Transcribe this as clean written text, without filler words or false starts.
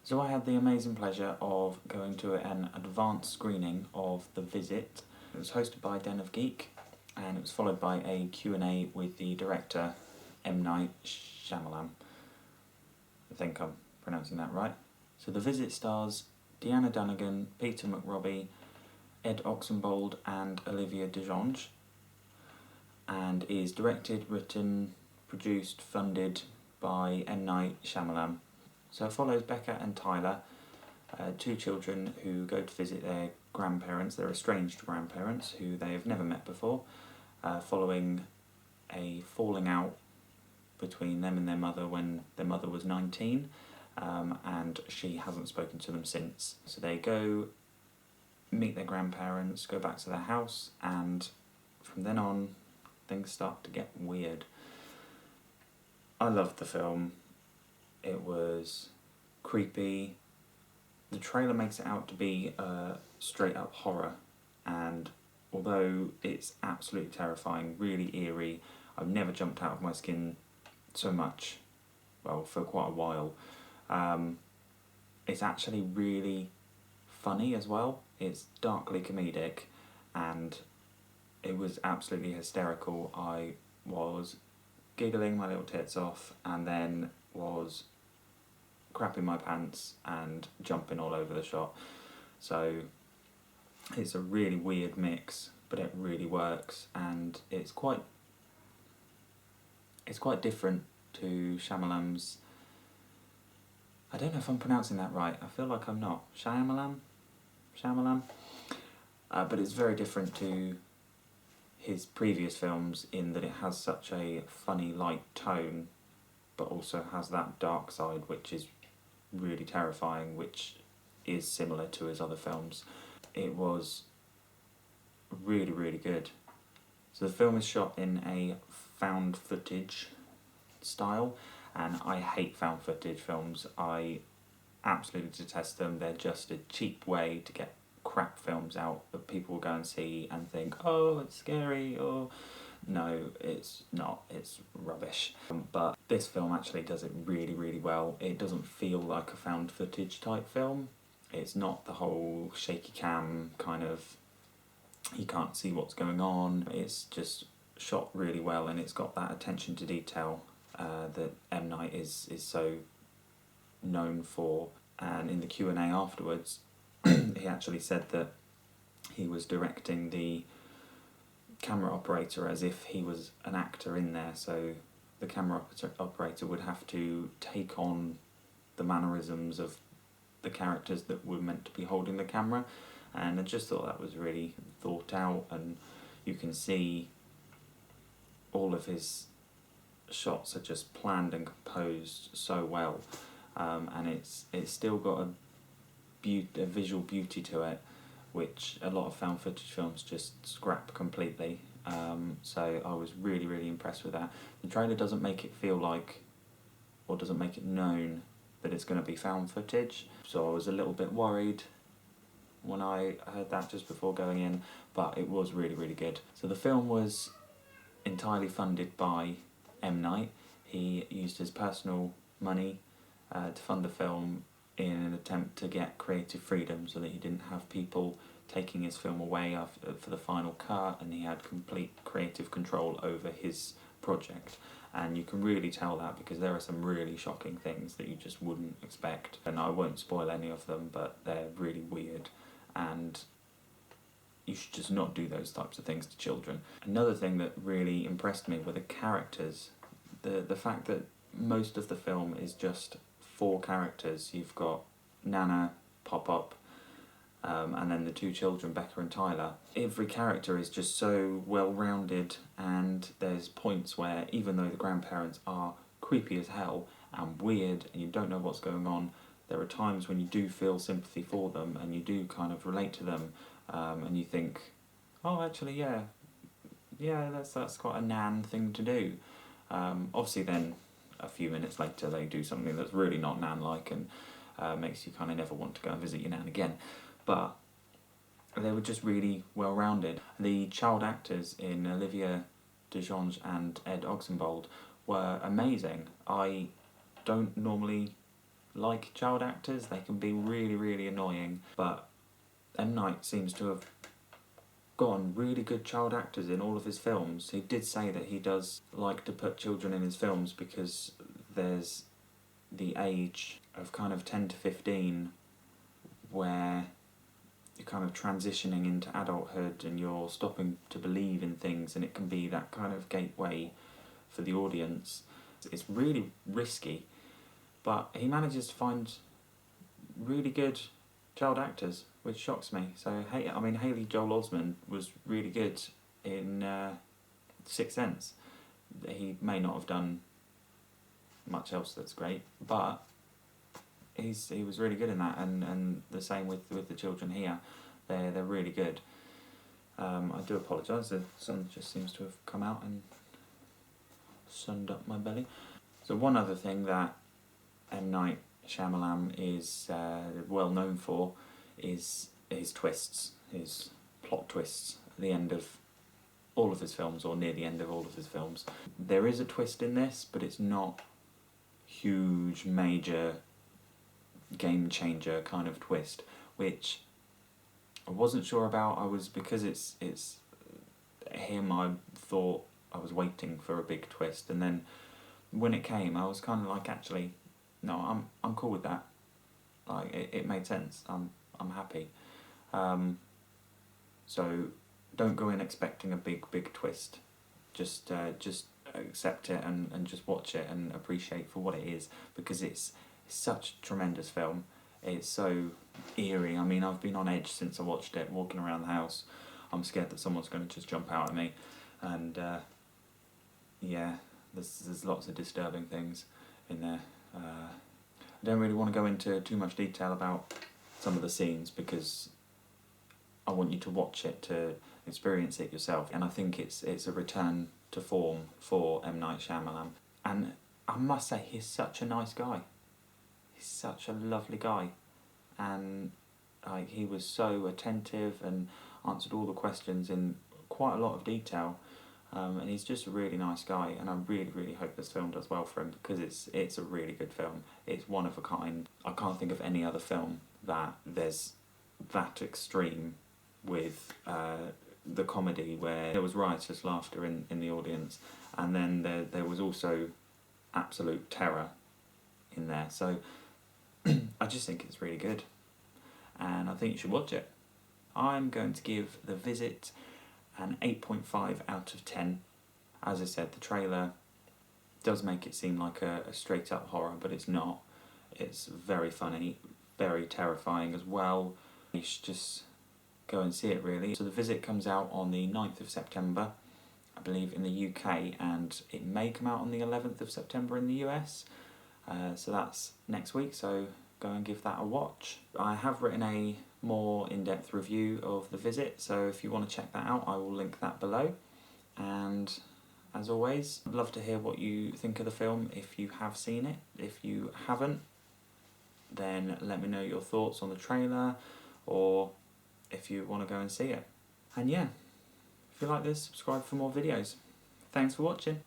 So I had the amazing pleasure of going to an advanced screening of The Visit. It was hosted by Den of Geek, and it was followed by a Q&A with the director, M. Night Shyamalan. I think I'm pronouncing that right. So The Visit stars Deanna, Dunagan, Peter McRobbie, Ed Oxenbould and Olivia DeJonge, and is directed, written, produced, funded by M. Night Shyamalan. So it follows Becca and Tyler, two children who go to visit their grandparents, their estranged grandparents, who they have never met before, following a falling out between them and their mother when their mother was 19, and she hasn't spoken to them since. So they go meet their grandparents, go back to their house, and from then on, things start to get weird. I loved the film. It was creepy. The trailer makes it out to be a straight up horror, and although it's absolutely terrifying, really eerie, I've never jumped out of my skin so much, well, for quite a while. It's actually really funny as well. It's darkly comedic, and it was absolutely hysterical. I was giggling my little tits off, and then was crapping my pants and jumping all over the shop. So it's a really weird mix, but it really works, and it's quite different to Shyamalan's. I don't know if I'm pronouncing that right. I feel like I'm not. Shyamalan, but it's very different to his previous films in that it has such a funny, light tone, but also has that dark side which is really terrifying, which is similar to his other films. It was really, really good. So the film is shot in a found footage style, and I hate found footage films. I absolutely detest them. They're just a cheap way to get crap films out that people will go and see and think, oh, it's scary, or no, it's not, it's rubbish. But this film actually does it really, really well. It doesn't feel like a found footage type film. It's not the whole shaky cam kind of, you can't see what's going on. It's just shot really well, and it's got that attention to detail that M. Night is so known for. And in the Q&A afterwards, he actually said that he was directing the camera operator as if he was an actor in there, so the camera operator would have to take on the mannerisms of the characters that were meant to be holding the camera, and I just thought that was really thought out, and you can see all of his shots are just planned and composed so well, and it's still got a visual beauty to it, which a lot of found footage films just scrap completely. So I was really, really impressed with that. The trailer doesn't make it feel like, or doesn't make it known that it's going to be found footage, so I was a little bit worried when I heard that just before going in, but it was really, really good. So the film was entirely funded by M. Night. He used his personal money to fund the film in an attempt to get creative freedom, so that he didn't have people taking his film away for the final cut, and he had complete creative control over his project. And you can really tell that because there are some really shocking things that you just wouldn't expect, and I won't spoil any of them, but they're really weird, and you should just not do those types of things to children. Another thing that really impressed me were the characters. The fact that most of the film is just 4 characters. You've got Nana, Pop-Up, and then the 2 children, Becca and Tyler. Every character is just so well-rounded, and there's points where, even though the grandparents are creepy as hell and weird and you don't know what's going on, there are times when you do feel sympathy for them and you do kind of relate to them, and you think, oh, actually, yeah, that's quite a Nan thing to do. Obviously then, a few minutes later, they do something that's really not Nan-like and makes you kind of never want to go and visit your Nan again. But they were just really well-rounded. The child actors in Olivia DeJonge and Ed Oxenbould were amazing. I don't normally like child actors. They can be really, really annoying, but M. Night seems to have gotten really good child actors in all of his films. He did say that he does like to put children in his films because there's the age of kind of 10 to 15 where you're kind of transitioning into adulthood and you're stopping to believe in things, and it can be that kind of gateway for the audience. It's really risky, but he manages to find really good child actors, which shocks me. So, I mean, Haley Joel Osment was really good in Sixth Sense. He may not have done much else that's great, but he was really good in that, and the same with the children here. They're really good. I do apologise, the sun just seems to have come out and sunned up my belly. So one other thing that M. Night Shyamalan is well known for is his twists, his plot twists at the end of all of his films, or near the end of all of his films. There is a twist in this, but it's not huge, major, game changer kind of twist, which I wasn't sure about. Because it's him, I thought I was waiting for a big twist, and then when it came, I was kind of like, actually, no, I'm cool with that. Like, it made sense. I'm happy. So don't go in expecting a big twist. Just accept it and just watch it and appreciate for what it is, because it's such a tremendous film. It's so eerie. I mean, I've been on edge since I watched it, walking around the house. I'm scared that someone's going to just jump out at me, and yeah, there's lots of disturbing things in there. I don't really want to go into too much detail about some of the scenes, because I want you to watch it to experience it yourself, and I think it's a return to form for M. Night Shyamalan. And I must say, he's such a nice guy. He's such a lovely guy, and like, he was so attentive and answered all the questions in quite a lot of detail, and he's just a really nice guy, and I really hope this film does well for him, because it's a really good film. It's one of a kind. I can't think of any other film that there's that extreme with the comedy, where there was riotous laughter in the audience, and then there was also absolute terror in there. So I just think it's really good, and I think you should watch it. I'm going to give The Visit an 8.5 out of 10. As I said, the trailer does make it seem like a straight up horror, but it's not. It's very funny, very terrifying as well. You should just go and see it, really. So The Visit comes out on the 9th of September, I believe, in the UK, and it may come out on the 11th of September in the US. So that's next week, so go and give that a watch. I have written a more in-depth review of The Visit, so if you want to check that out, I will link that below. And as always, I'd love to hear what you think of the film if you have seen it. If you haven't, then let me know your thoughts on the trailer, or if you want to go and see it. And yeah, if you like this, subscribe for more videos. Thanks for watching.